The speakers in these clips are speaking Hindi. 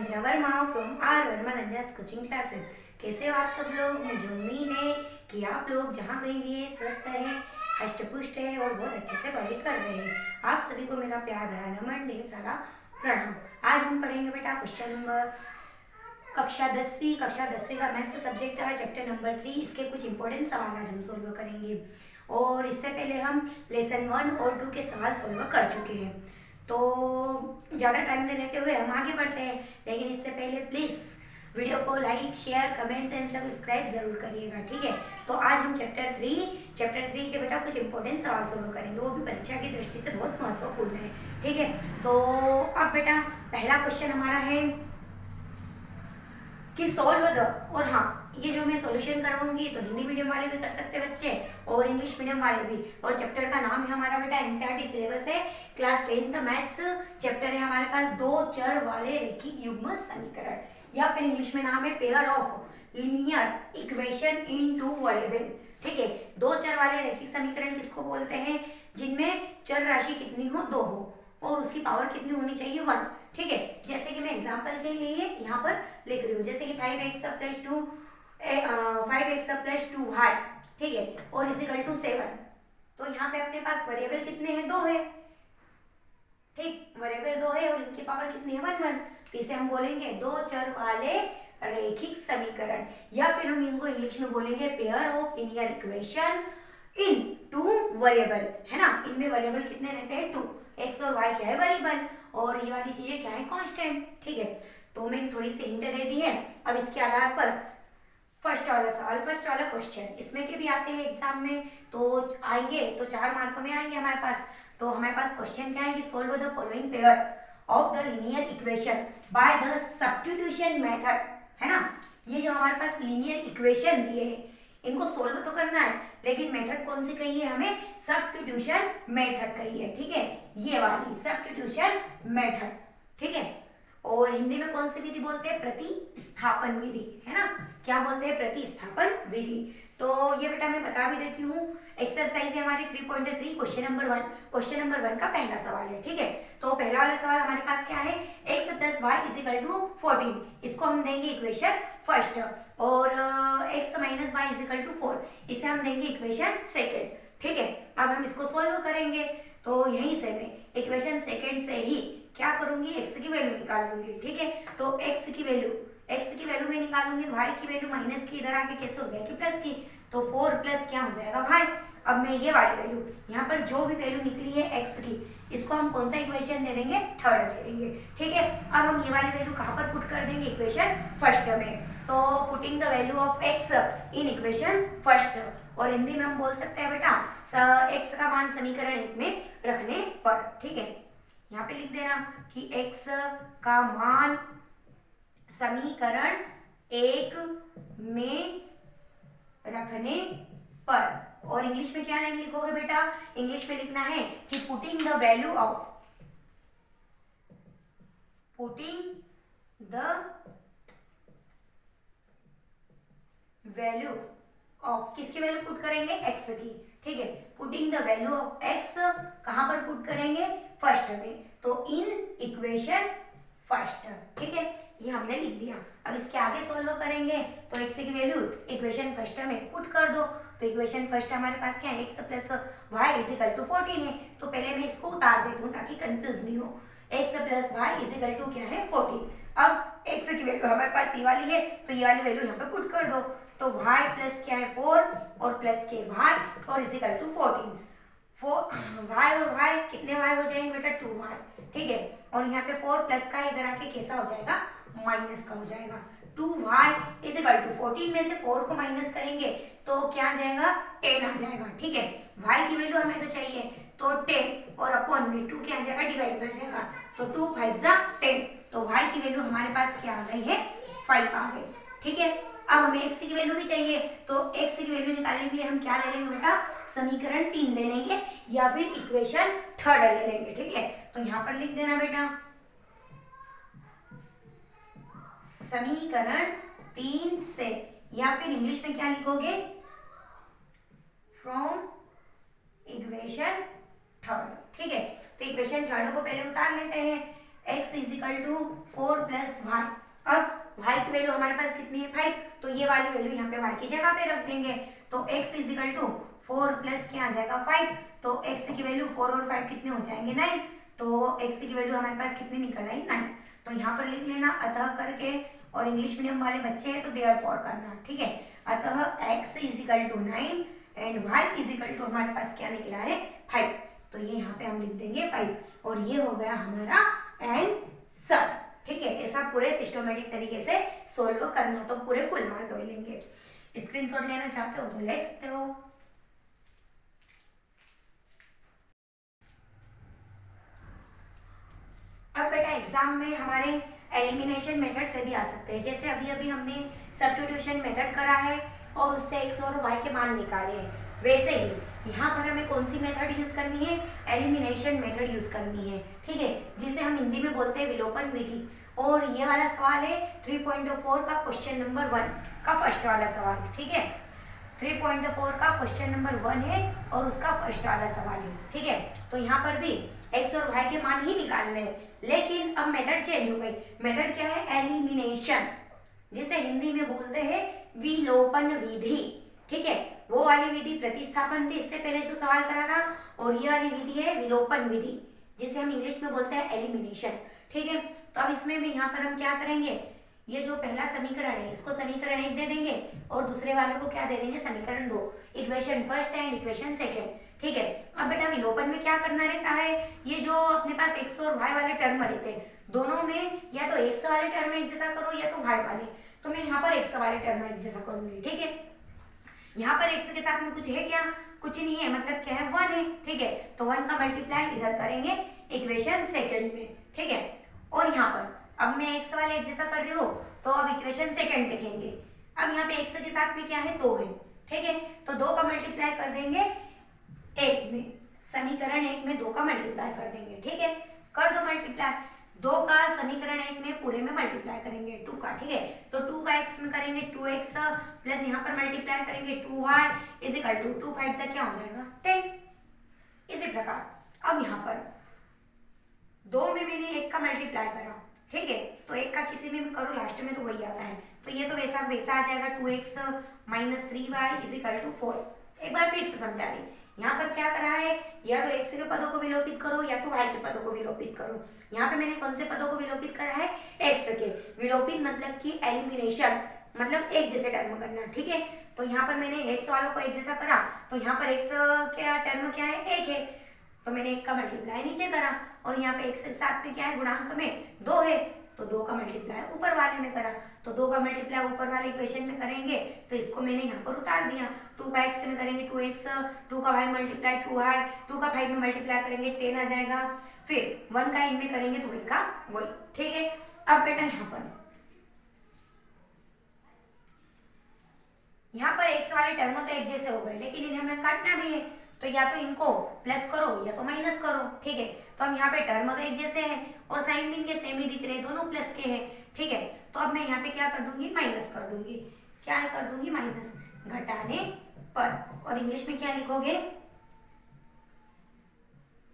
रंजना वर्मा फ्रॉम आर वर्मा रंजास कोचिंग क्लासेस। कैसे हो आप सब लोग? मुझे उम्मीद है कि आप लोग जहाँ कहीं भी है स्वस्थ है, हष्ट पुष्ट है और बहुत अच्छे से पढ़ाई कर रहे हैं। आप सभी को मेरा प्यार भरा नमन, ढेर सारा प्रणाम। आज हम पढ़ेंगे बेटा क्वेश्चन नंबर कक्षा 10वीं का मैथ्स सब्जेक्ट है, चैप्टर नंबर 3। इसके कुछ इंपॉर्टेंट सवाल आज हम सोल्व करेंगे और इससे पहले हम लेसन 1 और 2 के सवाल सोल्व कर चुके हैं। तो ज़्यादा टाइम नहीं लेते हुए हम आगे बढ़ते हैं, लेकिन इससे पहले प्लीज़ वीडियो को like, share, comments and subscribe जरूर करिएगा, ठीक है। तो आज हम चैप्टर 3 के बेटा कुछ इंपॉर्टेंट सवाल सोल्व करेंगे, वो भी परीक्षा की दृष्टि से बहुत महत्वपूर्ण है, ठीक है। तो अब बेटा पहला क्वेश्चन हमारा है कि सॉल्व द, और हाँ, ये जो मैं सॉल्यूशन करवाऊंगी तो हिंदी मीडियम वाले भी कर सकते हैं बच्चे और इंग्लिश मीडियम वाले भी। और चैप्टर का नाम है हमारा बेटा एनसीईआरटी सिलेबस है, क्लास 10 का मैथ्स चैप्टर है हमारे पास, दो चर वाले रैखिक युग्म समीकरण, या फिर इंग्लिश में नाम है pair of linear equation in two variable, ठीक है। दो चर वाले रैखिक समीकरण किसको बोलते हैं? जिनमें चर राशि कितनी हो? 2 हो और उसकी पावर कितनी होनी चाहिए? 1, ठीक है। जैसे कि मैं एग्जांपल के लिए यहाँ पर लिख रही हूँ, जैसे कि 5x + 2 5x + 2y, ठीक है, और इज इक्वल टू 7। तो यहाँ पे अपने पास वेरिएबल कितने हैं? 2 है, ठीक, वेरिएबल 2 है और इनकी पावर कितनी है? 1 1। इसे हम बोलेंगे दो चर वाले रैखिक समीकरण, या फिर हम इनको इंग्लिश में बोलेंगे pair of linear equation in two variable, है ना। इनमें वेरिएबल कितने रहते हैं? 2। x और y क्या है? वेरिएबल, और ये वाली चीजें क्या है? कांस्टेंट, ठीक है। तो मैंने थोड़ी सी हिंट दे दी है। अब इसके आधार पर फर्स्ट वाला सवाल, फर्स्ट वाला क्वेश्चन, इसमें के भी आते हैं एग्जाम में, तो आएंगे तो 4 मार्कों में आएंगे हमारे पास। तो हमारे पास क्वेश्चन क्या है कि solve the following pair of the linear equation by the substitution method, है ना। ये जो हमारे पास लीनियर इक्वेशन दिए हैं इनको सोल्व तो करना है, लेकिन मेथड कौन सी कही है हमें? सब्स्टिट्यूशन मेथड कही है, ठीक है, ये वाली सब्स्टिट्यूशन मेथड, ठीक है। और हिंदी में कौन सी विधि बोलते हैं? प्रतिस्थापन विधि, है ना। क्या बोलते हैं? प्रतिस्थापन विधि। तो ये बेटा मैं बता भी देती हूँ, एक्सरसाइज है हमारी 3.3, क्वेश्चन नंबर 1 का पहला सवाल है, ठीक है। तो पहला वाला सवाल हमारे पास क्या है? x + y = 14, इसको हम देंगे इक्वेशन फर्स्ट, और x - y = 4, इसे हम देंगे इक्वेशन सेकेंड, ठीक है। अब हम इसको सोल्व करेंगे, तो यहीं से मैं इक्वेशन सेकेंड से ही क्या करूंगी? x की वैल्यू निकाल लूंगी, ठीक है। तो x की वैल्यू में निकालूंगी, y की वैल्यू माइनस की इधर आके कैसे हो जाएगी? प्लस की, तो 4 प्लस क्या हो जाएगा? y। अब मैं ये वाली वैल्यू, यहाँ पर जो भी वैल्यू निकली है x की, इसको हम कौन सा इक्वेशन दे देंगे? थर्ड दे देंगे, ठीक है। अब हम ये वाली वैल्यू कहाँ पर पुट कर देंगे? इक्वेशन फर्स्ट में। तो putting the value of x in equation first, और हिंदी में हम बोल सकते हैं बेटा x का मान समीकरण 1 में रखने पर, ठीक है। यहाँ पे लिख देना कि x का मान समीकरण 1 में रखने पर, और इंग्लिश में क्या लिखोगे बेटा? इंग्लिश में लिखना है कि पुटिंग द वैल्यू ऑफ किसकी वैल्यू पुट करेंगे? x की, ठीक है। Putting the value of x कहां पर पुट करेंगे? फर्स्ट में, तो इन इक्वेशन फर्स्ट, ठीक है, ये हमने लिख दिया। अब इसके आगे सोल्व करेंगे तो x की वैल्यू इक्वेशन फर्स्ट में पुट कर दो, तो इक्वेशन फर्स्ट हमारे पास क्या है? x + y = 14 है। तो पहले मैं इसको उतार देती हूँ ताकि कंफ्यूज नहीं हो। x + y = क्या है? 14। अब x की वैल्यू हमारे पास ये वाली है, तो ये वाली वैल्यू यहाँ पे पुट कर दो, तो y प्लस क्या है? 4 और प्लस के y और = 14। y और y कितने y हो जाएंगे बेटा? 2y, ठीक है। और यहाँ पे 4 प्लस का इधर आके कैसा हो जाएगा? माइनस का हो जाएगा। 2y = 14 में से 4 को माइनस करेंगे तो क्या आ जाएगा? 10 आ जाएगा, ठीक है। y की वैल्यू हमें तो चाहिए, तो 10 और अपॉन में 2 क्या आ जाएगा? डिवाइड में आ जाएगा, तो 2 × 5 = 10, तो y की वैल्यू हमारे पास क्या आ गई है? 5 आ गई, ठीक है। अब हमें x की वैल्यू भी चाहिए, तो x की वैल्यू निकालने के लिए हम क्या ले लेंगे बेटा? समीकरण 3 ले लेंगे या फिर इक्वेशन थर्ड ले लेंगे, ठीक है। तो यहाँ पर लिख देना बेटा समीकरण 3 से, या फिर इंग्लिश में क्या लिखोगे? फ्रॉम इक्वेशन थर्ड, ठीक है। तो इक्वेशन थर्ड को पहले उतार लेते हैं। x is equal to 4 plus y. अब y की वैल्यू हमारे पास कितनी है 5, तो ये वाली वैल्यू यहाँ पे y की जगह पे रख देंगे। तो x is equal to 4 plus क्या आ जाएगा 5, तो x की वैल्यू 4 और 5 कितने हो जाएंगे 9, तो x की वैल्यू हमारे पास कितनी निकल आई 9। तो यहाँ पर लिख लेना अतः करके, और इंग्लिश मीडियम वाले बच्चे हैं तो देयरफॉर करना, ठीक है। अतः x is equal to 9 and y is equal to हमारे पास क्या निकला है 5, तो ये यहाँ पे हम लिख देंगे 5, और ये हो गया हमारा आंसर, ठीक है। ऐसा पूरे सिस्टमेटिक तरीके से सोल्व करना, तो पूरे फुल मार्क मिलेंगे। स्क्रीनशॉट लेना चाहते हो तो ले सकते हो। अब बेटा एग्जाम में हमारे एलिमिनेशन मेथड से भी आ सकते हैं, जैसे अभी अभी हमने सब्स्टिट्यूशन मेथड करा है और उससे x और y के मान निकाले हैं, वैसे ही यहाँ पर हमें कौन सी मेथड यूज करनी है, एलिमिनेशन मेथड यूज करनी है, ठीक है, जिसे हम हिंदी में बोलते हैं विलोपन विधि। और ये वाला सवाल है 3.4 का क्वेश्चन नंबर 1 का फर्स्ट वाला सवाल, ठीक है। 3.4 का क्वेश्चन नंबर 1 है और उसका फर्स्ट वाला सवाल है, ठीक है। तो यहाँ पर भी x और y के मान ही निकालने हैं, लेकिन अब मेथड चेंज हो गई। मेथड क्या है, एलिमिनेशन, जिसे हिंदी में बोलते हैं विलोपन विधि, ठीक है। वो वाली विधि प्रतिस्थापन थी, इससे पहले जो सवाल करा था, और ये वाली विधि है विलोपन विधि, जिसे हम इंग्लिश में बोलते हैं एलिमिनेशन, ठीक है। तो अब इसमें भी यहाँ पर हम क्या करेंगे, ये जो पहला समीकरण है इसको समीकरण 1 दे देंगे और दूसरे वाले को क्या दे देंगे, समीकरण 2, equation first and equation second, ठीक है। अब बेटा विलोपन में क्या करना रहता है, ये जो अपने पास x और y वाले टर्म रहते हैं, दोनों में या तो x वाले टर्म एक जैसा करो या तो y वाले, तो मैं यहाँ पर x वाले टर्म एक जैसा करूंगी, ठीक है। यहाँ पर x के साथ में कुछ है क्या, कुछ नहीं है, मतलब क्या है 1 है, ठीक है। तो 1 का मल्टीप्लाई इधर करेंगे इक्वेशन सेकेंड में, ठीक है। और यहाँ पर अब मैं x वाले एक जैसा कर रही हूँ, तो अब इक्वेशन सेकेंड देखेंगे। अब यहाँ पे x के साथ में क्या है 2 है, ठीक है। तो 2 का मल्टीप्लाई कर देंगे 1 में, समीकरण 1 में 2 का मल्टीप्लाई कर देंगे, ठीक है। कर दो मल्टीप्लाई, 2 का समीकरण 1 में पूरे में मल्टीप्लाई करेंगे 2 का, ठीक है। तो 2 का x में करेंगे 2x प्लस यहाँ पर मल्टीप्लाई करेंगे 2y इज इक्वल टू 2 5 से क्या हो जाएगा 10। इसी प्रकार अब यहाँ पर 2 में मैंने 1 का मल्टीप्लाई करा, ठीक है, तो 1 का किसी में भी करो लास्ट में तो वही आता है, तो ये तो वैसा वैसा आ जाएगा 2x minus 3y is equal to 4। एक बार फिर से समझा दी, यहाँ पर क्या करा है, या तो x के पदों को विलोपित करो या तो y के पदों को विलोपित करो। यहाँ पे मैंने कौन से पदों को विलोपित करा है, x के। विलोपित मतलब कि एलिमिनेशन, मतलब एक जैसे टर्म करना, ठीक है। तो यहाँ पर मैंने x वालों को एक जैसा करा, तो यहाँ पर x क्या टर्म क्या है 1 है, तो मैंने 1 का मल्टीप्लाई नीचे करा, और यहाँ पे x के साथ में क्या है गुणांक में 2 है, तो 2 का मल्टीप्लाई ऊपर वाले में करा, तो 2 का मल्टीप्लाई ऊपर वाले इक्वेशन में करेंगे, तो इसको मैंने यहाँ पर उतार दिया। 2 का x में करेंगे 2x, 2 का y मल्टीप्लाई 2y, 2 का 5 में मल्टीप्लाई करेंगे 10 आ जाएगा, फिर 1 का इन में करेंगे तो वही का वही, ठीक है। अब बेटा यहाँ पर x वाले टर्म तो एक जैसे हो गए, लेकिन इन्हें हमें काटना भी है, तो या तो इनको प्लस करो या तो माइनस करो, ठीक है। तो हम यहाँ पे टर्म तो एक जैसे हैं और साइन भी इनके सेम ही दिख रहे हैं, दोनों प्लस के हैं, ठीक है। तो अब मैं यहाँ पे क्या कर दूंगी, माइनस कर दूंगी, क्या कर दूंगी माइनस, घटाने पर, और इंग्लिश में क्या लिखोगे,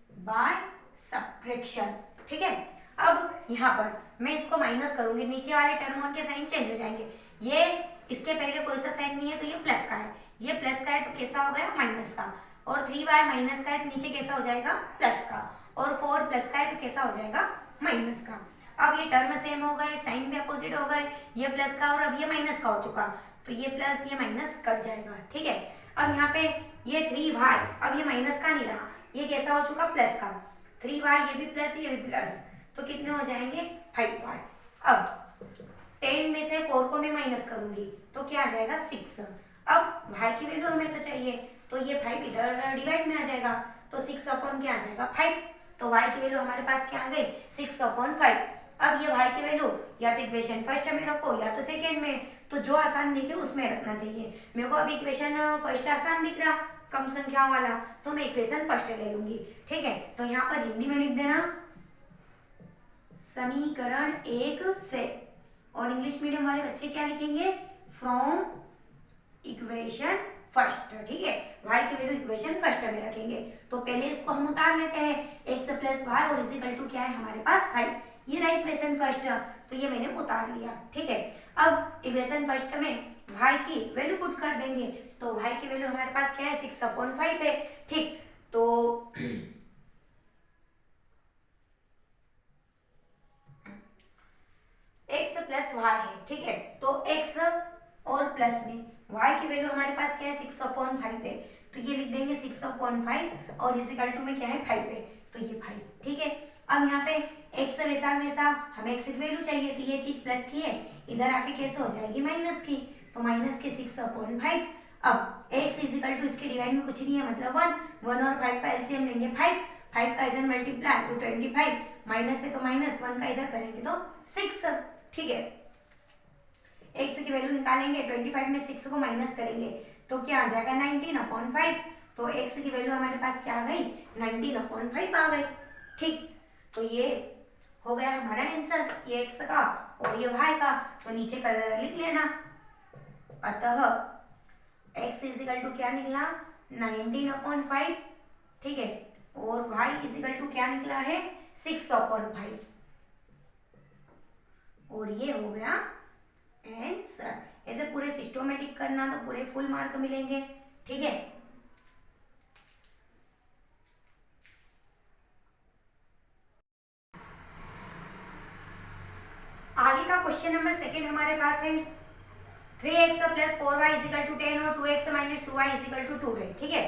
बाय सब्ट्रैक्शन, ठीक है। अब यहाँ पर मैं इसको माइनस करूंगी, नीचे वाले टर्म के साइन चेंज हो जाएंगे, ये इसके पहले कोई सा साइन नहीं है तो ये प्लस का है, ये प्लस का है तो कैसा हो गया माइनस का, और 3y माइनस का है तो नीचे कैसा हो जाएगा प्लस का, और 4 प्लस का है तो कैसा हो जाएगा माइनस का। अब ये टर्म सेम हो गए, साइन भी अपोजिट हो गए, ये प्लस का और अब ये माइनस का हो चुका, तो ये प्लस ये माइनस कट जाएगा, ठीक है। अब यहाँ पे ये 3y, अब ये माइनस का नहीं रहा, ये कैसा हो चुका प्लस का, 3y ये भी प्लस ये भी प्लस, तो कितने हो जाएंगे 5y। अब 10 में से 4 को मैं माइनस करूंगी तो क्या आ जाएगा 6। अब y की वैल्यू हमें तो चाहिए, तो ये 5 इधर डिवाइड में आ जाएगा, तो 6 अपॉन क्या आ जाएगा 5, तो y की वैल्यू हमारे पास क्या आ गई 6 अपॉन 5। अब ये y की वैल्यू या तो इक्वेशन फर्स्ट में रखो या तो सेकेंड में, तो जो आसान दिखे उसमें रखना चाहिए। मेरे को अब इक्वेशन फर्स्ट आसान दिख रहा कम संख्याओं वाला, तो मैं इक्वेशन फर्स्ट ले लूंगी, ठीक है। तो यहाँ पर हिंदी में लिख देना समीकरण 1 से, और इंग्लिश मीडियम वाले बच्चे क्या लिखेंगे, फ्रॉम इक्वेशन फर्स्ट, ठीक है। y की वैल्यू इक्वेशन फर्स्ट में रखेंगे, तो पहले इसको हम उतार लेते हैं, x प्लस वाई और इज इक्वल टू क्या है हमारे पास 5, ये रहा इक्वेशन फर्स्ट, तो ये मैंने उतार लिया। ठीक है, अब इक्वेशन फर्स्ट में y की वैल्यू पुट कर देंगे, तो y की वैल्यू हमारे पास क्या है 6/5 है। ठीक, तो x प्लस वाई है। ठीक है, तो x और प्लस में y की वैल्यू हमारे पास क्या है 6/5 है, तो ये लिख देंगे 6/5 और इस इक्वल टू में क्या है 5 है, तो ये 5। ठीक है, अब यहाँ पे x वैसा वैसा हमें x की वैल्यू चाहिए थी, ये चीज प्लस की है, इधर आके कैसे हो जाएगी माइनस की, तो माइनस के 6/5। अब x इज इक्वल टू इसके डिवाइड में कुछ नहीं है मतलब 1 और 5 का एलसीएम लेंगे 5 का इधर मल्टीप्लाई तो 25, माइनस है तो माइनस 1 का इधर करेंगे तो 6। ठीक है, x की वैल्यू निकालेंगे, 25 में 6 को माइनस करेंगे तो क्या आ जाएगा 19/5, तो x की वैल्यू हमारे पास क्या आ गई 19/5 आ गई। ठीक, तो ये हो गया हमारा आंसर, ये x का और ये y का, तो नीचे कर लिख लेना। अतः x इज इक्वल टू क्या निकला 19/5। ठीक है, और y इज इक्वल टू क्या निकला है 6/5, और ये हो गया आंसर। ऐसे पूरे सिस्टोमेटिक करना तो पूरे फुल मार्क मिलेंगे। ठीक है, आगे का क्वेश्चन नंबर सेकंड हमारे पास है 3x plus 4y is equal to 10 और 2x minus 2y is equal to 2 है। ठीक है,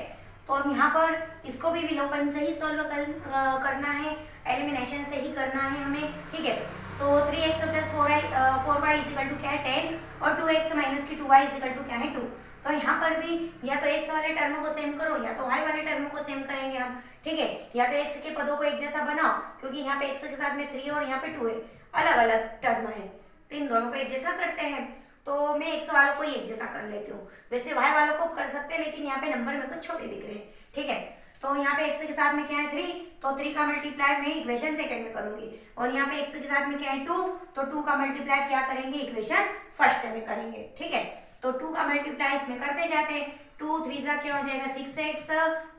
तो अब यहाँ पर इसको भी विलोपन से ही सॉल्व करना है, एलिमिनेशन से ही करना है हमें। ठीक है, तो 3x plus 4y is equal to क्या है 10 और 2x माइनस की 2y इज इक्वल टू क्या है 2। तो यहाँ पर भी या तो x वाले टर्मों को सेम करो या तो y वाले टर्मों को सेम करेंगे हम। ठीक है, या तो x के पदों को एक जैसा बनाओ, क्योंकि यहाँ पे x के साथ में 3 और यहाँ पे 2 है, अलग अलग टर्म है, तो इन दोनों को एक जैसा करते हैं। तो मैं x वालों को एक जैसा कर लेती हूँ, वैसे y वालों को कर सकते हैं लेकिन यहाँ पे नंबर मेरे को छोटे दिख रहे हैं। ठीक है, तो यहाँ पे x के साथ में क्या है 3, तो 3 का मल्टीप्लाई मैं इक्वेशन सेकंड में करूंगी, और यहाँ पे x के साथ में क्या है 2, तो 2 का मल्टीप्लाई क्या करेंगे इक्वेशन फर्स्ट में करेंगे। ठीक है, तो 2 का मल्टीप्लाई इसमें करते जाते हैं, 2 3 जा क्या हो जाएगा 6x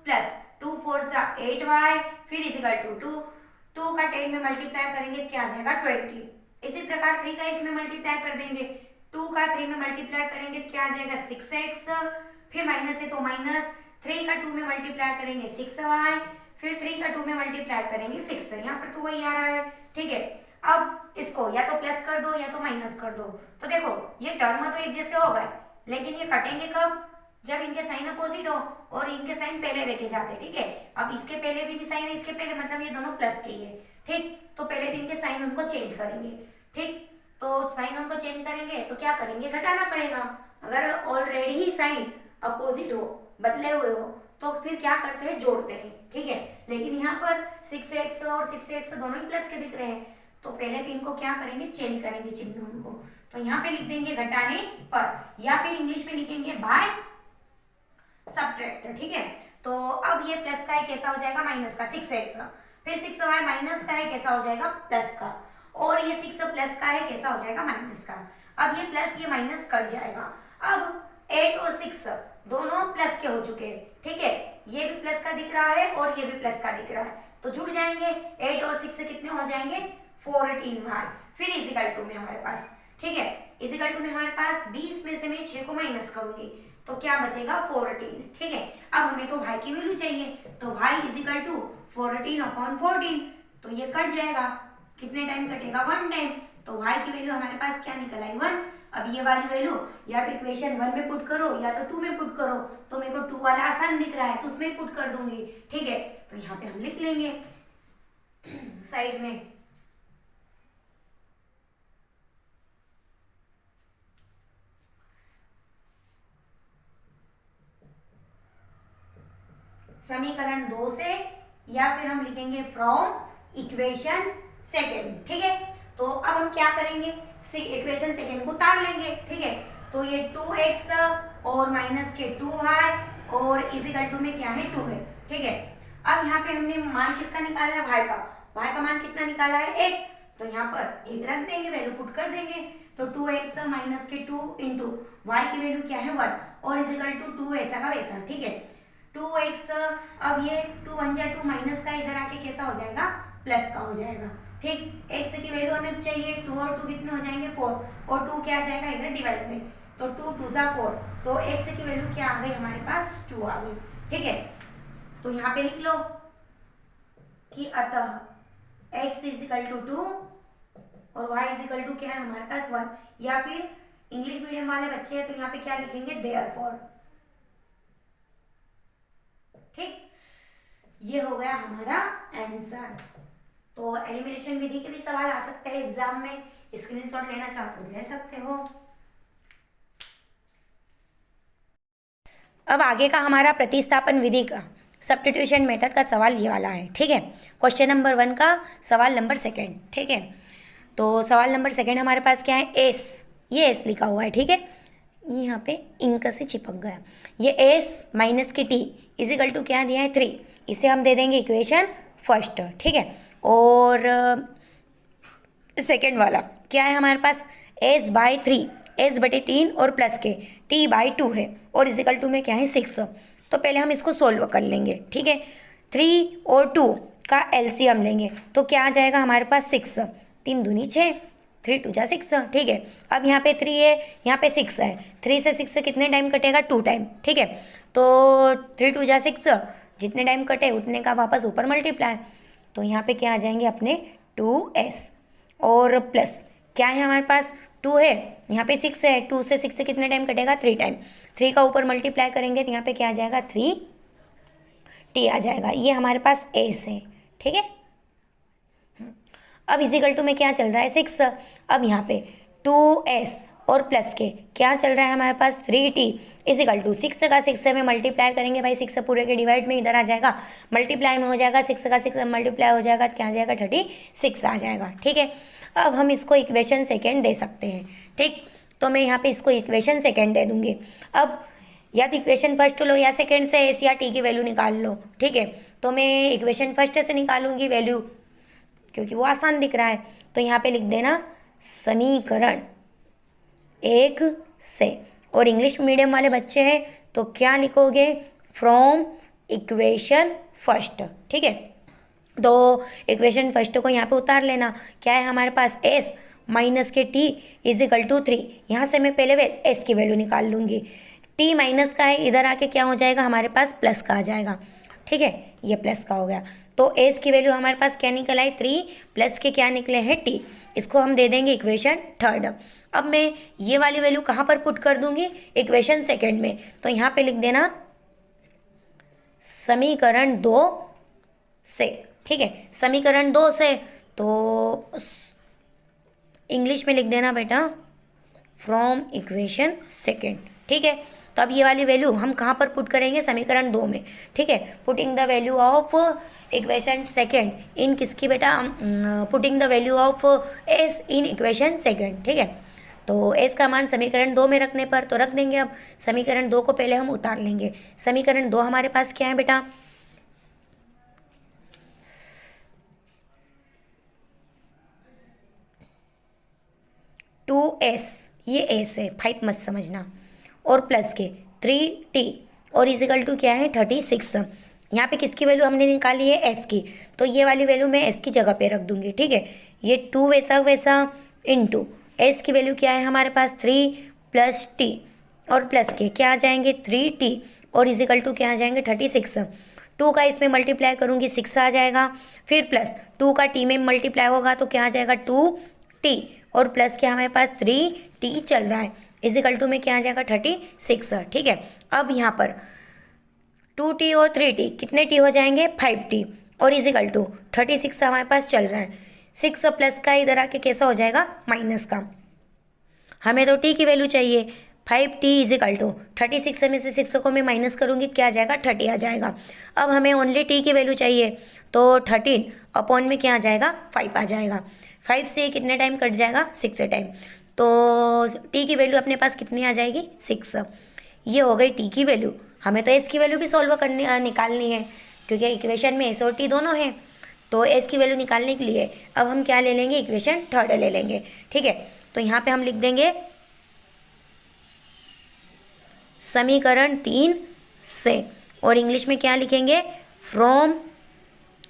प्लस 2 4 जा 8y फिर इज इक्वल टू 2 का 10 में मल्टीप्लाई करेंगे क्या आ जाएगा 20। इसी प्रकार 3 का इसमें मल्टीप्लाई कर देंगे, 2 का 3 में मल्टीप्लाई करेंगे क्या आ जाएगा 6x, फिर माइनस है तो माइनस, 3 का 2 में मल्टीप्लाई करेंगे 6y, फिर 3 का 2 में मल्टीप्लाई करेंगे 6, यहाँ पर तो वही आ रहा है। ठीक है, अब इसको या तो प्लस कर दो या तो माइनस कर दो, तो देखो ये टर्म तो एक जैसे हो गए, लेकिन ये कटेंगे कब, जब इनके साइन अपोजिट हो और इनके साइन पहले देखे जाते। ठीक है, अब इसके पहले भी साइन है, इसके पहले मतलब ये दोनों प्लस के ही है। ठीक, तो पहले दिन के साइन उनको चेंज करेंगे। ठीक, तो साइन उनको चेंज करेंगे तो क्या करेंगे घटाना पड़ेगा, अगर ऑलरेडी ही साइन अपोजिट हो बदले हुए हो तो फिर क्या करते हैं जोड़ते हैं। ठीक है, लेकिन यहाँ पर 6x और 6x दोनों ही प्लस के दिख रहे हैं, तो पहले दिन को क्या करेंगे चेंज करेंगे चिन्ह उनको, तो यहाँ पे लिख देंगे घटाने पर, या फिर इंग्लिश में लिखेंगे बाय सब्ट्रैक्ट। ठीक है, तो अब ये प्लस का है कैसा हो जाएगा माइनस का 6x, फिर 6y माइनस का है कैसा हो जाएगा प्लस का, और ये 6 प्लस का है कैसा हो जाएगा माइनस का। अब ये प्लस ये माइनस कट जाएगा, अब 8 और 6 दोनों प्लस के हो चुके हैं। ठीक है, ये भी प्लस का दिख रहा है और ये भी प्लस का दिख रहा है, तो जुड़ जाएंगे 8 और 6 से कितने हो जाएंगे 14y, फिर इजिकल टू में हमारे पास। ठीक है, इजिकल टू में हमारे पास 20 में से मैं 6 को माइनस करूंगी तो क्या बचेगा 14। ठीक है, अब हमें तो y की वैल्यू चाहिए, तो y इजिकल टू 14/14, तो ये कट जाएगा, कितने टाइम कटेगा 1 टाइम, तो y की वैल्यू हमारे पास क्या निकल आई 1। अब ये वाली वैल्यू या तो इक्वेशन 1 में पुट करो या तो 2 में पुट करो, तो मेरे को 2 वाला आसान दिख रहा है तो उसमें पुट कर दूंगी। ठीक है, तो यहाँ पे हम लिख लेंगे साइड में समीकरण 2 से, या फिर हम लिखेंगे फ्रॉम इक्वेशन सेकेंड। ठीक है, तो अब हम क्या करेंगे इक्वेशन सेकेंड को उतार लेंगे। ठीक है, तो ये 2x और माइनस के 2y और इजिकल टू में क्या है 2 है। ठीक है, अब यहाँ पे हमने मान किसका निकाला है y का मान कितना निकाला है 1, तो यहाँ पर 1 रख देंगे, वैल्यू पुट कर देंगे, तो 2x माइनस के 2 इंटू y की वैल्यू क्या है 1 और इजिकल टू 2 वैसा का वैसा। ठीक है, 2x, अब ये 2 1 जा 2 माइनस का इधर आके कैसा हो जाएगा प्लस का हो जाएगा, ठीक, x की वैल्यू हमें चाहिए 2 और 2 कितने हो जाएंगे 4 और 2 क्या आ जाएगा इधर डिवाइड में, तो 2 2 जा 4, तो x की वैल्यू क्या आ गई हमारे पास 2 आ गई। ठीक है, तो यहाँ पे लिख लो कि अतः x इजिकल टू 2 और y इजिकल टू क्या है हमारे पास 1, या फिर इंग्लिश मीडियम वाले बच्चे हैं तो यहाँ पे क्या लिखेंगे देयरफॉर। ठीक, ये हो गया हमारा आंसर। तो एलिमिनेशन विधि के भी सवाल आ सकते हैं एग्जाम में, स्क्रीनशॉट लेना चाहते हो ले सकते हो। अब आगे का हमारा प्रतिस्थापन विधि का सब्स्टिट्यूशन मेथड का सवाल ये वाला है। ठीक है, क्वेश्चन नंबर 1 का सवाल नंबर 2। ठीक है, तो सवाल नंबर 2 हमारे पास क्या है, एस, ये एस लिखा हुआ है। ठीक है, यहाँ पे इंक से चिपक गया, ये एस माइनस की टी इजिकल टू क्या दिया है 3, इसे हम दे देंगे इक्वेशन फर्स्ट। ठीक है, और सेकेंड वाला क्या है हमारे पास, एस बाई 3, एस बटे 3 और प्लस के टी बाई 2 है और इजिकल टू में क्या है 6। तो पहले हम इसको सोल्व कर लेंगे। ठीक है, 3 और 2 का एलसीएम लेंगे तो क्या आ जाएगा हमारे पास 6, 3 दूनी 6, 3 2 जा 6। ठीक है, अब यहाँ पे 3 है, यहाँ पे 6 है, 3 से 6 से कितने टाइम कटेगा 2 टाइम। ठीक है, तो 3 2 जा 6, जितने टाइम कटे उतने का वापस ऊपर मल्टीप्लाई, तो यहाँ पे क्या आ जाएंगे अपने 2s और प्लस क्या है हमारे पास 2 है, यहाँ पे 6 है, 2 से 6 से कितने टाइम कटेगा 3 टाइम, 3 का ऊपर मल्टीप्लाई करेंगे तो यहाँ पे क्या आ जाएगा 3t आ जाएगा, ये हमारे पास s है। ठीक है, अब इजिकल टू में क्या चल रहा है 6, अब यहाँ पे 2s और प्लस के क्या चल रहा है हमारे पास 3t इजिकल टू 6 का 6 से में मल्टीप्लाई करेंगे भाई, 6 पूरे के डिवाइड में इधर आ जाएगा, मल्टीप्लाई में हो जाएगा, 6 का 6 मल्टीप्लाई हो जाएगा, क्या आ जाएगा 36 आ जाएगा। ठीक है, अब हम इसको इक्वेशन सेकेंड दे सकते हैं। ठीक, तो मैं यहाँ पे इसको इक्वेशन सेकेंड दे दूँगी। अब या तो इक्वेशन फर्स्ट लो या सेकेंड से एस या टी की वैल्यू निकाल लो। ठीक है, तो मैं इक्वेशन फर्स्ट से निकालूंगी वैल्यू क्योंकि वो आसान दिख रहा है, तो यहाँ पे लिख देना समीकरण 1 से, और इंग्लिश मीडियम वाले बच्चे हैं तो क्या लिखोगे फ्रॉम इक्वेशन फर्स्ट। ठीक है, तो इक्वेशन फर्स्ट को यहाँ पे उतार लेना, क्या है हमारे पास s माइनस के t इजिकल टू 3, यहाँ से मैं पहले s की वैल्यू निकाल लूँगी, t माइनस का है, इधर आके क्या हो जाएगा हमारे पास प्लस का आ जाएगा। ठीक है, ये प्लस का हो गया, तो s की वैल्यू हमारे पास क्या निकल आई 3 प्लस के क्या निकले हैं t, इसको हम दे देंगे इक्वेशन थर्ड। अब मैं ये वाली वैल्यू कहाँ पर पुट कर दूंगी इक्वेशन सेकेंड में, तो यहाँ पे लिख देना समीकरण 2 से। ठीक है, समीकरण 2 से तो इंग्लिश में लिख देना बेटा फ्रॉम इक्वेशन सेकेंड। ठीक है, तो अब ये वाली वैल्यू हम कहाँ पर पुट करेंगे समीकरण 2 में। ठीक है, putting the value of equation second in किसकी बेटा, putting the value of S in equation second. ठीक है, तो एस का मान समीकरण 2 में रखने पर तो रख देंगे। अब समीकरण 2 को पहले हम उतार लेंगे, समीकरण 2 हमारे पास क्या है बेटा 2s, ये s है 5 मत समझना, और प्लस के 3t और इजिकल टू क्या है 36। यहाँ पे किसकी वैल्यू हमने निकाली है s की, तो ये वाली वैल्यू मैं s की जगह पे रख दूंगी। ठीक है, ये 2 वैसा वैसा इंटू s की वैल्यू क्या है हमारे पास 3 प्लस t और प्लस के क्या आ जाएंगे 3t और इजिकल टू क्या आ जाएंगे 36। 2 का इसमें मल्टीप्लाई करूँगी 6 आ जाएगा, फिर प्लस 2 का t में मल्टीप्लाई होगा तो क्या आ जाएगा 2t और प्लस क्या हमारे पास 3t चल रहा है, इजिकल टू में क्या आ जाएगा 36। ठीक है, अब यहाँ पर 2t और 3t कितने t हो जाएंगे 5t और इजिकल टू 36 हमारे पास चल रहा है, 6 प्लस का इधर आके कैसा हो जाएगा माइनस का, हमें तो t की वैल्यू चाहिए 5t इजिकल टू 36 में से 6 को मैं माइनस करूँगी क्या आ जाएगा 30 आ जाएगा। अब हमें ओनली t की वैल्यू चाहिए तो 13 अपॉन में क्या आ जाएगा 5 आ जाएगा, 5 से कितने टाइम कट जाएगा 6 टाइम, तो t की वैल्यू अपने पास कितनी आ जाएगी 6। ये हो गई t की वैल्यू। हमें तो s की वैल्यू भी सॉल्व करनी निकालनी है क्योंकि इक्वेशन में s और t दोनों हैं, तो s की वैल्यू निकालने के लिए अब हम क्या ले लेंगे इक्वेशन थर्ड ले लेंगे। ठीक है, तो यहाँ पे हम लिख देंगे समीकरण 3 से, और इंग्लिश में क्या लिखेंगे फ्रॉम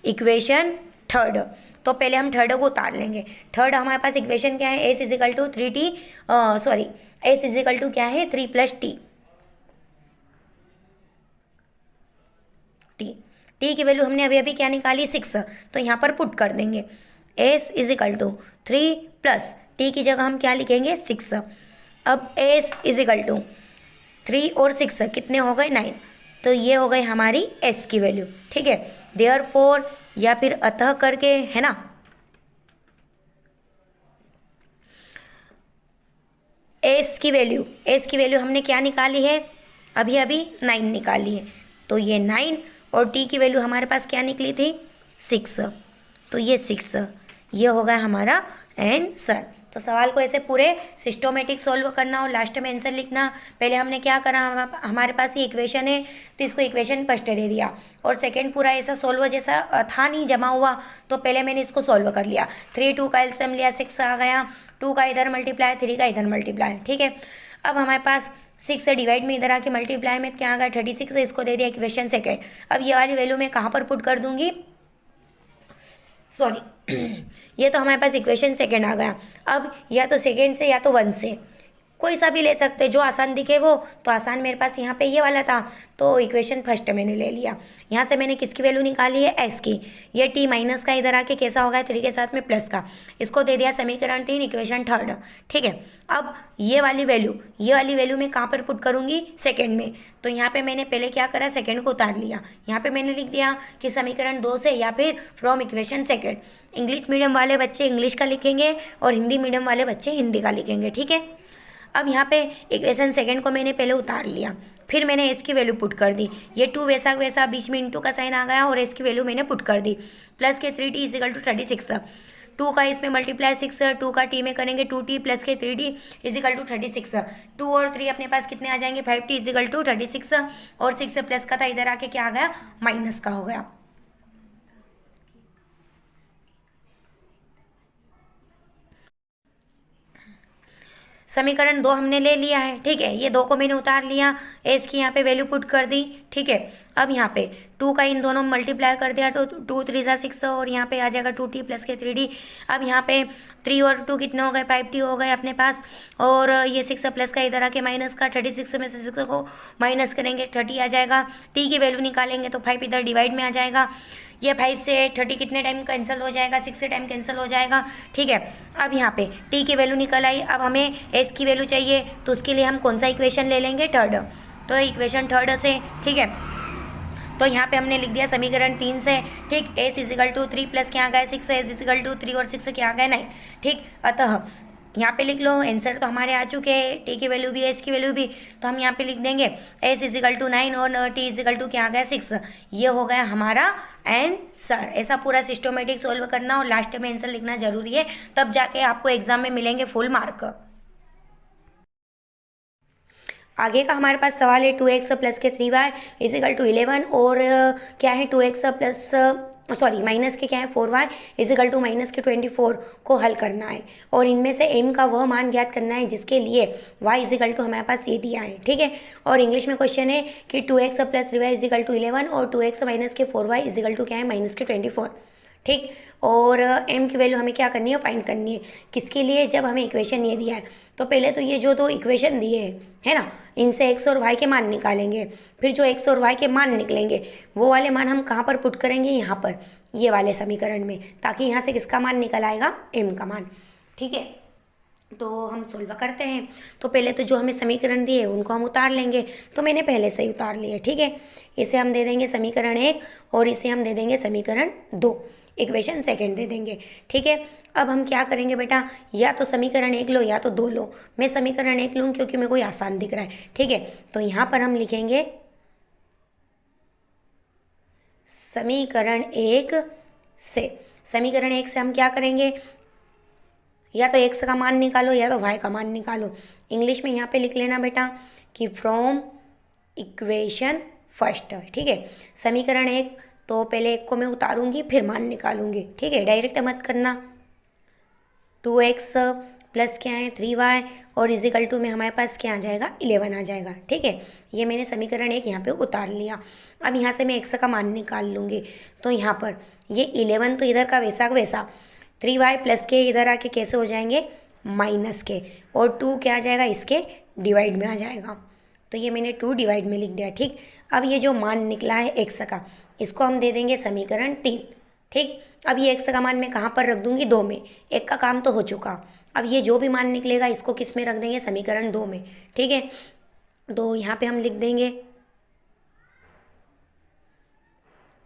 इक्वेशन थर्ड। तो पहले हम थर्ड को उतार लेंगे। थर्ड हमारे पास इक्वेशन क्या है, s is equal to 3t, sorry s is equal to क्या है 3 + टी की वैल्यू हमने अभी अभी क्या निकाली 6, तो यहाँ पर पुट कर देंगे एस इजिकल टू 3 + टी की जगह हम क्या लिखेंगे 6। अब एस इजिकल टू 3 और 6 कितने हो गए 9, तो ये हो गई हमारी एस की वैल्यू। ठीक है, देयरफॉर या फिर अतः करके है ना, एस की वैल्यू हमने क्या निकाली है अभी अभी 9 निकाली है, तो ये 9 और टी की वैल्यू हमारे पास क्या निकली थी 6, तो ये 6 ये होगा हमारा आंसर। तो सवाल को ऐसे पूरे सिस्टोमेटिक सॉल्व करना और लास्ट में आंसर लिखना। पहले हमने क्या करा, हमारे पास ये इक्वेशन है तो इसको इक्वेशन फर्स्ट दे दिया, और सेकंड पूरा ऐसा सॉल्व जैसा था नहीं जमा हुआ, तो पहले मैंने इसको सॉल्व कर लिया। 3 2 का एलसीएम लिया 6 आ गया, 2 का इधर मल्टीप्लाई 3 का इधर मल्टीप्लाई। ठीक है, अब हमारे पास 6 से डिवाइड में इधर आके मल्टीप्लाई में क्या आ गया 36, इसको दे दिया इक्वेशन सेकेंड। अब ये वाली वैल्यू मैं कहाँ पर पुट कर दूंगी, सॉरी ये तो हमारे पास इक्वेशन सेकेंड आ गया। अब या तो सेकेंड से या तो 1 से कोई सा भी ले सकते, जो आसान दिखे वो। तो आसान मेरे पास यहाँ पे ये वाला था, तो इक्वेशन फर्स्ट मैंने ले लिया। यहाँ से मैंने किसकी वैल्यू निकाली है एस की। ये टी माइनस का इधर आके कैसा होगा 3 के साथ में प्लस का, इसको दे दिया समीकरण 3 इक्वेशन थर्ड। ठीक है, अब ये वाली वैल्यू मैं कहाँ पर पुट करूँगी सेकेंड में। तो यहाँ पे मैंने पहले क्या करा सेकेंड को उतार लिया, यहाँ पे मैंने लिख दिया कि समीकरण 2 से या फिर from equation second. English medium वाले बच्चे इंग्लिश का लिखेंगे और हिंदी मीडियम वाले बच्चे हिंदी का लिखेंगे। ठीक है, अब यहाँ पे इक्वेशन सेकेंड को मैंने पहले उतार लिया, फिर मैंने एस की वैल्यू पुट कर दी। ये 2 वैसा वैसा बीच में इंटू का साइन आ गया और एस की वैल्यू मैंने पुट कर दी, प्लस के 3t इजिकल टू 36। 2 का इसमें मल्टीप्लाई 6, 2 का टी में करेंगे 2t प्लस के 3t इजिकल टू 36। 2 और 3 अपने पास कितने आ जाएंगे 5t इजिकल टू 36, और 6 प्लस का था इधर आके क्या आ गया माइनस का हो गया। समीकरण 2 हमने ले लिया है। ठीक है, ये 2 को मैंने उतार लिया, एस की यहाँ पे वैल्यू पुट कर दी। ठीक है, अब यहाँ पे 2 का इन दोनों में मल्टीप्लाई कर दिया तो 2 3 ज़ा 6 और यहाँ पे आ जाएगा 2t प्लस के 3d। अब यहाँ पे 3 और 2 कितने हो गए 5t हो गए अपने पास, और ये 6 प्लस का इधर आके माइनस का 36 में से 6 को माइनस करेंगे 30 आ जाएगा। t की वैल्यू निकालेंगे तो 5 इधर डिवाइड में आ जाएगा। ये 5 से 30 कितने टाइम कैंसिल हो जाएगा 6 से टाइम कैंसिल हो जाएगा। ठीक है, अब यहाँ पे t की वैल्यू निकल आई। अब हमें s की वैल्यू चाहिए, तो उसके लिए हम कौन सा इक्वेशन ले लेंगे थर्ड, तो इक्वेशन थर्ड से। ठीक है, तो यहाँ पे हमने लिख दिया समीकरण 3 से। ठीक, s इजिकल टू 3 प्लस क्या आ गया 6, s इजिकल टू 3 और 6 क्या आ गया 9। ठीक, अतः यहाँ पे लिख लो आंसर तो हमारे आ चुके हैं, टी की वैल्यू भी एस की वैल्यू भी, तो हम यहाँ पे लिख देंगे एस इजिकल टू 9 और टी इजिकल टू क्या आ गया 6। ये हो गया हमारा आंसर। ऐसा पूरा सिस्टोमेटिक सोल्व करना और लास्ट में आंसर लिखना जरूरी है, तब जाके आपको एग्जाम में मिलेंगे फुल मार्क। आगे का हमारे पास सवाल है 2x प्लस के 3y इजिकल टू 11, और क्या है 2x प्लस सॉरी माइनस के क्या है 4y इजिकल टू माइनस के 24 को हल करना है, और इनमें से m का वह मान ज्ञात करना है जिसके लिए y इजिकल टू हमारे पास ये दिया है। ठीक है, और इंग्लिश में क्वेश्चन है कि 2x plus 3y is equal to 11 और 2x माइनस के 4y इजिकल टू क्या है माइनस के 24। ठीक, और m की वैल्यू हमें क्या करनी है फाइंड करनी है, किसके लिए, जब हमें इक्वेशन ये दिया है। तो पहले तो ये जो 2 इक्वेशन दिए हैं है ना, इनसे x और y के मान निकालेंगे, फिर जो x और y के मान निकलेंगे वो वाले मान हम कहाँ पर पुट करेंगे, यहाँ पर ये वाले समीकरण में, ताकि यहाँ से किसका मान निकल आएगा m का मान। ठीक है, तो हम सोल्व करते हैं। तो पहले तो जो हमें समीकरण दिए उनको हम उतार लेंगे, तो मैंने पहले से ही उतार लिए। ठीक है, इसे हम दे देंगे समीकरण 1 और इसे हम दे देंगे समीकरण 2, इक्वेशन सेकंड दे देंगे। ठीक है, अब हम क्या करेंगे बेटा, या तो समीकरण 1 लो या तो 2 लो। मैं समीकरण 1 लूँ क्योंकि मेरे को आसान दिख रहा है। ठीक है, तो यहाँ पर हम लिखेंगे समीकरण 1 से। समीकरण 1 से हम क्या करेंगे, या तो x का मान निकालो या तो y का मान निकालो। इंग्लिश में यहाँ पे लिख लेना बेटा कि फ्रॉम इक्वेशन फर्स्ट। ठीक है, समीकरण 1 तो पहले 1 को मैं उतारूंगी फिर मान निकालूंगी। ठीक है, डायरेक्ट मत करना। 2x प्लस क्या है 3y और इजिकल टू में हमारे पास क्या आ जाएगा 11 आ जाएगा। ठीक है, ये मैंने समीकरण 1 यहाँ पे उतार लिया। अब यहाँ से मैं x का मान निकाल लूँगी, तो यहाँ पर ये 11 तो इधर का वैसा का वैसा, 3y प्लस के इधर आके कैसे हो जाएंगे माइनस के, और 2 क्या आ जाएगा इसके डिवाइड में आ जाएगा। तो ये मैंने 2 डिवाइड में लिख दिया। ठीक, अब ये जो मान निकला है x का, इसको हम दे देंगे समीकरण 3। ठीक, अब ये x का मान मैं कहाँ पर रख दूंगी 2 में, एक का काम तो हो चुका। अब ये जो भी मान निकलेगा इसको किस में रख देंगे समीकरण 2 में। ठीक है, तो यहाँ पे हम लिख देंगे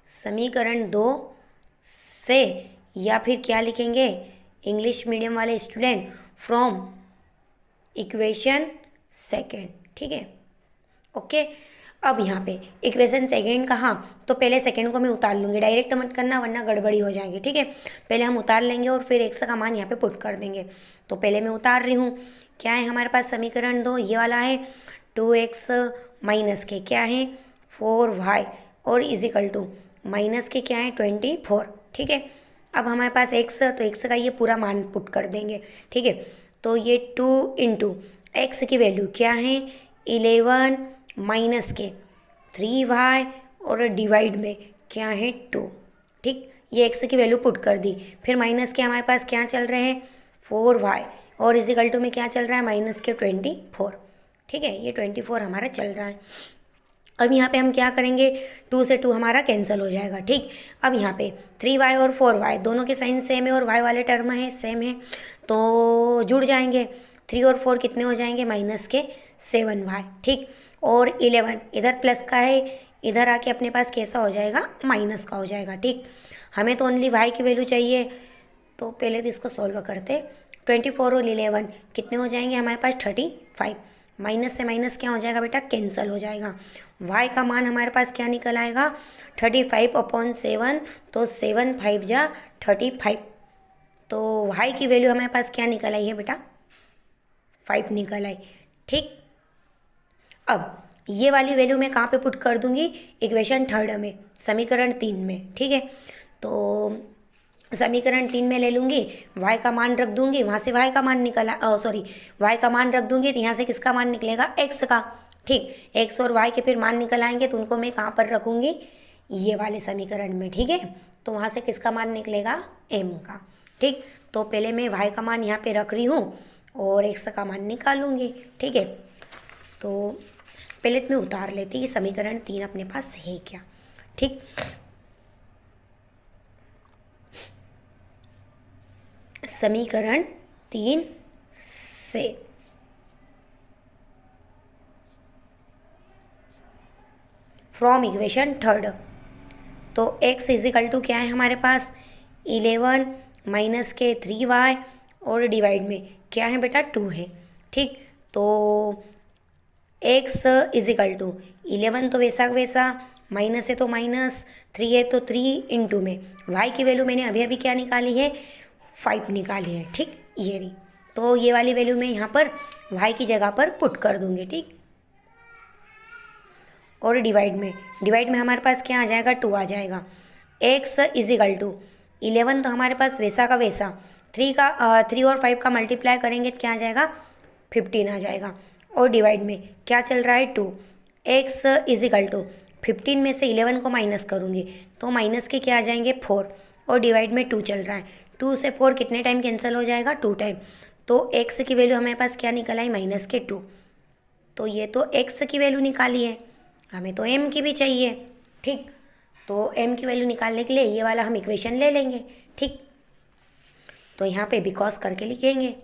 समीकरण 2 से, या फिर क्या लिखेंगे इंग्लिश मीडियम वाले स्टूडेंट फ्रॉम इक्वेशन सेकेंड। ठीक है, ओके। अब यहाँ पे इक्वेशन सेकेंड कहाँ, तो पहले सेकेंड को मैं उतार लूँगी, डायरेक्ट मत करना वरना गड़बड़ी हो जाएगी। ठीक है, पहले हम उतार लेंगे और फिर x का मान यहाँ पे पुट कर देंगे। तो पहले मैं उतार रही हूँ, क्या है हमारे पास समीकरण 2, ये वाला है 2x माइनस के क्या है 4y और इजिकल टू माइनस के क्या है 24। ठीक है, अब हमारे पास x, तो x का ये पूरा मान पुट कर देंगे। ठीक है, तो ये 2 इंटू एक्स की वैल्यू क्या है 11 माइनस के 3y और डिवाइड में क्या है 2। ठीक, ये x की वैल्यू पुट कर दी, फिर माइनस के हमारे पास क्या चल रहे हैं 4y और इजिकल टू में क्या चल रहा है माइनस के 24। ठीक है, ये 24 हमारा चल रहा है। अब यहाँ पे हम क्या करेंगे 2 से 2 हमारा कैंसिल हो जाएगा। ठीक, अब यहाँ पे 3y और 4y दोनों के साइन सेम है और y वाले टर्म है सेम है, तो जुड़ जाएंगे। 3 और 4 कितने हो जाएंगे माइनस के 7y। ठीक, और 11 इधर प्लस का है, इधर आके अपने पास कैसा हो जाएगा माइनस का हो जाएगा। ठीक, हमें तो ओनली y की वैल्यू चाहिए, तो पहले तो इसको सॉल्व करते। 24 और 11 कितने हो जाएंगे हमारे पास 35। माइनस से माइनस क्या हो जाएगा बेटा कैंसिल हो जाएगा। y का मान हमारे पास क्या निकल आएगा 35/7, तो 7 5 जा 35, तो y की वैल्यू हमारे पास क्या निकल आई है बेटा 5 निकल आई। ठीक, अब ये वाली वैल्यू मैं कहाँ पे पुट कर दूंगी इक्वेशन 3 में, समीकरण 3 में। ठीक है, तो समीकरण 3 में ले लूँगी, y का मान रख दूंगी, वहाँ से y का मान निकला y का मान रख दूंगी, तो यहाँ से किसका मान निकलेगा x का। ठीक, x और y के फिर मान निकल आएंगे, तो उनको मैं कहाँ पर रखूँगी ये वाले समीकरण में। ठीक है, तो वहाँ से किसका मान निकलेगा m का। ठीक, तो पहले मैं y का मान यहाँ पे रख रही हूँ और x का मान निकालूंगी। ठीक है, तो पहले तो मैं उतार लेती कि समीकरण 3 अपने पास है क्या। ठीक, समीकरण 3 से फ्रॉम इक्वेशन 3, तो x इजिकल टू क्या है हमारे पास 11 माइनस के 3y और डिवाइड में क्या है बेटा 2 है। ठीक, तो x इजिकल टू 11 तो वैसा वैसा, माइनस है तो माइनस, 3 है तो 3 इंटू में y की वैल्यू मैंने अभी अभी क्या निकाली है 5 निकाली है। ठीक, ये रही, तो ये वाली वैल्यू मैं यहाँ पर y की जगह पर पुट कर दूँगी। ठीक, और डिवाइड में हमारे पास क्या आ जाएगा 2 आ जाएगा। x इजिकल टू 11 तो हमारे पास वैसा का वैसा, 3 और 5 का मल्टीप्लाई करेंगे तो क्या आ जाएगा 15 आ जाएगा, और डिवाइड में क्या चल रहा है 2। x इजिकल टू 15 में से 11 को माइनस करूँगी तो माइनस के क्या आ जाएंगे 4, और डिवाइड में 2 चल रहा है, 2 से 4 कितने टाइम कैंसिल हो जाएगा 2 टाइम, तो x की वैल्यू हमारे पास क्या निकल आई माइनस के 2। तो ये तो x की वैल्यू निकाली है, हमें तो m की भी चाहिए। ठीक, तो m की वैल्यू निकालने के लिए ये वाला हम इक्वेशन ले लेंगे। ठीक, तो यहाँ पे बिकॉज करके लिखेंगे,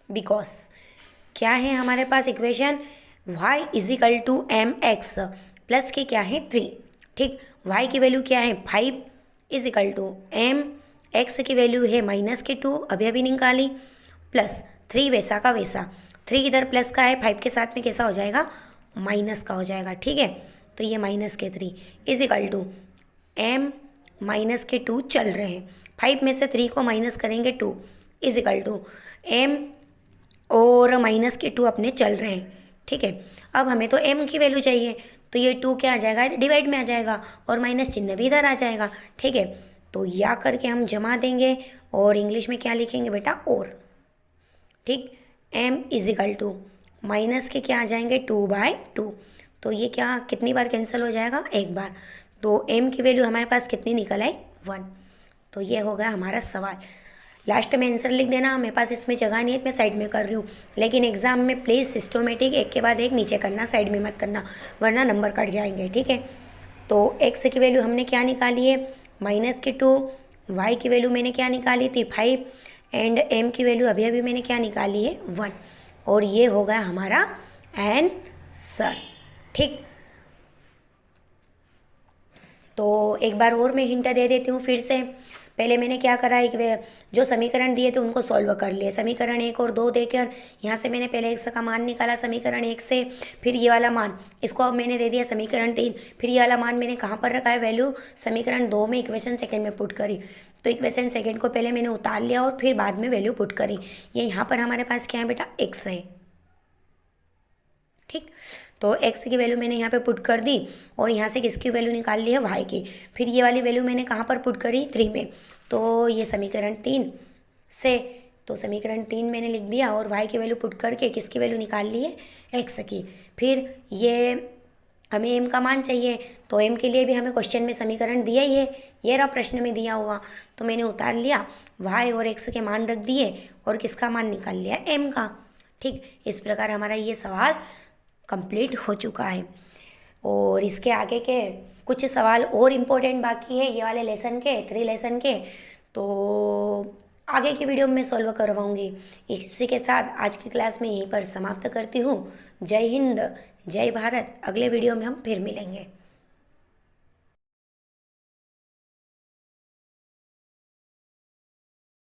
बिकॉज क्या है हमारे पास equation y is equal to M X plus के क्या है 3। ठीक, y की वैल्यू क्या है 5 इजिकल टू एम, एक्स की वैल्यू है माइनस के 2 अभी अभी निकाली, प्लस 3 वैसा का वैसा, 3 इधर प्लस का है 5 के साथ में कैसा हो जाएगा माइनस का हो जाएगा। ठीक है, तो ये माइनस के 3 इजिकल टू एम माइनस के 2 चल रहे हैं, 5 में से 3 को माइनस करेंगे 2 इजिकल टू एम और माइनस के 2 अपने चल रहे हैं। ठीक है, अब हमें तो m की वैल्यू चाहिए, तो ये 2 क्या आ जाएगा डिवाइड में आ जाएगा और माइनस चिन्ह भी इधर आ जाएगा। ठीक है, तो या करके हम जमा देंगे और इंग्लिश में क्या लिखेंगे बेटा और। ठीक, m इजिकल टू माइनस के क्या आ जाएंगे 2/2, तो ये क्या कितनी बार कैंसिल हो जाएगा एक बार, तो m की वैल्यू हमारे पास कितनी निकल आई 1। तो ये हो गया हमारा सवाल। लास्ट में आंसर लिख देना, मेरे पास इसमें जगह नहीं है, मैं साइड में कर रही हूँ। लेकिन एग्जाम में प्लीज़ सिस्टमेटिक एक के बाद एक नीचे करना, साइड में मत करना, वरना नंबर कट जाएंगे, ठीक है। तो x की वैल्यू हमने क्या निकाली है -2, y की वैल्यू मैंने क्या निकाली थी 5 एंड m की वैल्यू अभी अभी मैंने क्या निकाली है 1। और ये हो गया हमारा आंसर, ठीक। तो एक बार और मैं हिंट दे देती हूँ फिर से। पहले मैंने क्या करा, एक जो समीकरण दिए थे उनको सॉल्व कर लिए। समीकरण 1 और 2 देकर यहाँ से मैंने पहले x का मान निकाला समीकरण 1 से, फिर ये वाला मान इसको अब मैंने दे दिया समीकरण 3, फिर ये वाला मान मैंने कहाँ पर रखा है वैल्यू समीकरण 2 में इक्वेशन सेकंड में पुट करी। तो इक्वेशन सेकंड को पहले मैंने उतार लिया और फिर बाद में वैल्यू पुट करी। ये यहाँ पर हमारे पास क्या है बेटा x है, ठीक। तो x की वैल्यू मैंने यहाँ पे पुट कर दी और यहाँ से किसकी वैल्यू निकाल ली है y की। फिर ये वाली वैल्यू मैंने कहाँ पर पुट करी 3 में, तो ये समीकरण 3 से, तो समीकरण 3 मैंने लिख दिया और y की वैल्यू पुट करके किसकी वैल्यू निकाल ली है x की। फिर ये हमें m का मान चाहिए, तो m के लिए भी हमें क्वेश्चन में समीकरण दिया ही है, ये रहा प्रश्न में दिया हुआ, तो मैंने उतार लिया y और x के मान रख दिए और किसका मान निकाल लिया m का, ठीक। इस प्रकार हमारा ये सवाल कंप्लीट हो चुका है। और इसके आगे के कुछ सवाल और इम्पोर्टेंट बाकी है ये वाले लेसन के, 3 लेसन के, तो आगे की वीडियो में सॉल्व करवाऊंगी। इसी के साथ आज की क्लास में यहीं पर समाप्त करती हूँ। जय हिंद, जय भारत। अगले वीडियो में हम फिर मिलेंगे।